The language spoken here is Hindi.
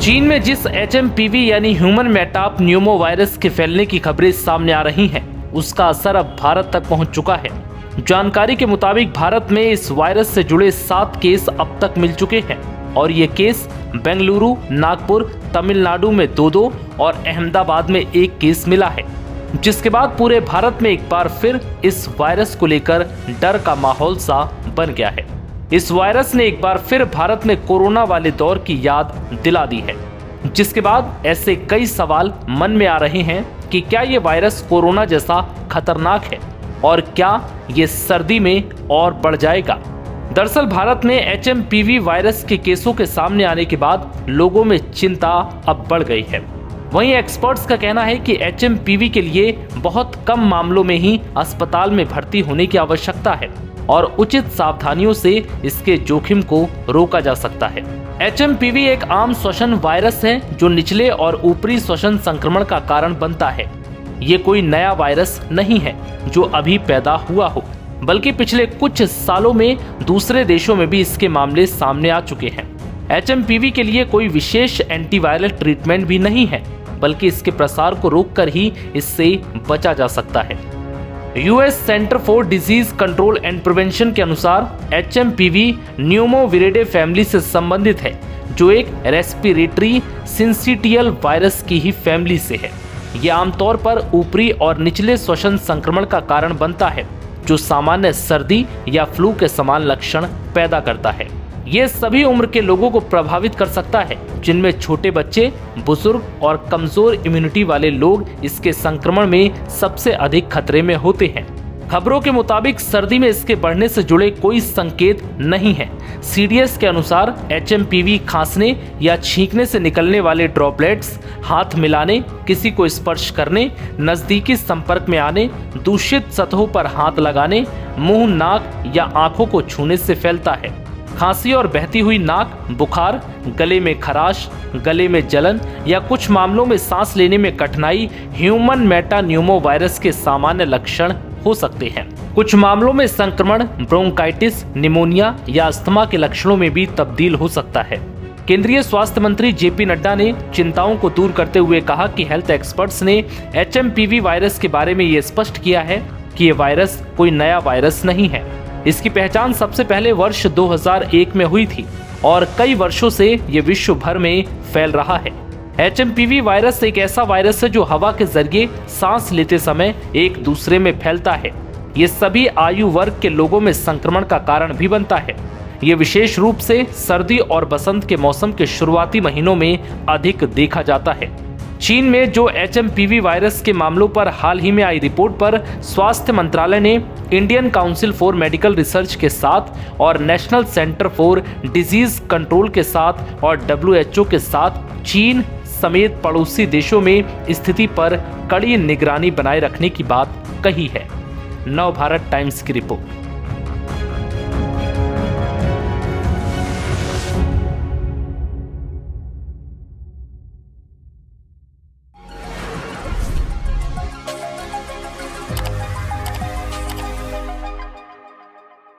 चीन में जिस HMPV यानी ह्यूमन मेटाप न्यूमो वायरस के फैलने की खबरें सामने आ रही हैं, उसका असर अब भारत तक पहुंच चुका है। जानकारी के मुताबिक भारत में इस वायरस से जुड़े 7 केस अब तक मिल चुके हैं और ये केस बेंगलुरु, नागपुर, तमिलनाडु में 2-2 और अहमदाबाद में 1 केस मिला है, जिसके बाद पूरे भारत में एक बार फिर इस वायरस को लेकर डर का माहौल सा बन गया है। इस वायरस ने एक बार फिर भारत में कोरोना वाले दौर की याद दिला दी है, जिसके बाद ऐसे कई सवाल मन में आ रहे हैं कि क्या ये वायरस कोरोना जैसा खतरनाक है और क्या ये सर्दी में और बढ़ जाएगा। दरअसल भारत में HMPV वायरस के केसों के सामने आने के बाद लोगों में चिंता अब बढ़ गई है। वहीं एक्सपर्ट्स का कहना है कि HMPV के लिए बहुत कम मामलों में ही अस्पताल में भर्ती होने की आवश्यकता है और उचित सावधानियों से इसके जोखिम को रोका जा सकता है। HMPV एक आम श्वसन वायरस है जो निचले और ऊपरी श्वसन संक्रमण का कारण बनता है। ये कोई नया वायरस नहीं है जो अभी पैदा हुआ हो, बल्कि पिछले कुछ सालों में दूसरे देशों में भी इसके मामले सामने आ चुके हैं। HMPV के लिए कोई विशेष एंटीवायरल ट्रीटमेंट भी नहीं है, बल्कि इसके प्रसार को रोककर ही इससे बचा जा सकता है। US centre for disease control and prevention के अनुसार HMPV न्यूमोविरिडे फैमिली से संबंधित है, जो एक रेस्पिरेटरी सिंसिटियल वायरस की ही फैमिली से है। यह आमतौर पर ऊपरी और निचले श्वसन संक्रमण का कारण बनता है, जो सामान्य सर्दी या फ्लू के समान लक्षण पैदा करता है। ये सभी उम्र के लोगों को प्रभावित कर सकता है, जिनमें छोटे बच्चे, बुजुर्ग और कमजोर इम्यूनिटी वाले लोग इसके संक्रमण में सबसे अधिक खतरे में होते हैं। खबरों के मुताबिक सर्दी में इसके बढ़ने से जुड़े कोई संकेत नहीं है। CDS के अनुसार HMPV खांसने या छींकने से निकलने वाले ड्रॉपलेट्स, हाथ मिलाने, किसी को स्पर्श करने, नजदीकी संपर्क में आने, दूषित सतहों पर हाथ लगाने, मुंह, नाक या आंखों को छूने से फैलता है। खांसी और बहती हुई नाक, बुखार, गले में खराश, गले में जलन या कुछ मामलों में सांस लेने में कठिनाई ह्यूमन मेटान्यूमो वायरस के सामान्य लक्षण हो सकते हैं। कुछ मामलों में संक्रमण ब्रोंकाइटिस, निमोनिया या अस्थमा के लक्षणों में भी तब्दील हो सकता है। केंद्रीय स्वास्थ्य मंत्री JP नड्डा ने चिंताओं को दूर करते हुए कहा कि हेल्थ एक्सपर्ट्स ने HMPV वायरस के बारे में ये स्पष्ट किया है कि ये वायरस कोई नया वायरस नहीं है। इसकी पहचान सबसे पहले वर्ष 2001 में हुई थी और कई वर्षों से ये विश्व भर में फैल रहा है। HMPV वायरस एक ऐसा वायरस है जो हवा के जरिए सांस लेते समय एक दूसरे में फैलता है। ये सभी आयु वर्ग के लोगों में संक्रमण का कारण भी बनता है। ये विशेष रूप से सर्दी और बसंत के मौसम के शुरुआती महीनों में अधिक देखा जाता है। चीन में जो HMPV वायरस के मामलों पर हाल ही में आई रिपोर्ट पर स्वास्थ्य मंत्रालय ने Indian council for medical research के साथ और national centre for disease control के साथ और WHO के साथ चीन समेत पड़ोसी देशों में स्थिति पर कड़ी निगरानी बनाए रखने की बात कही है। नव भारत टाइम्स की रिपोर्ट।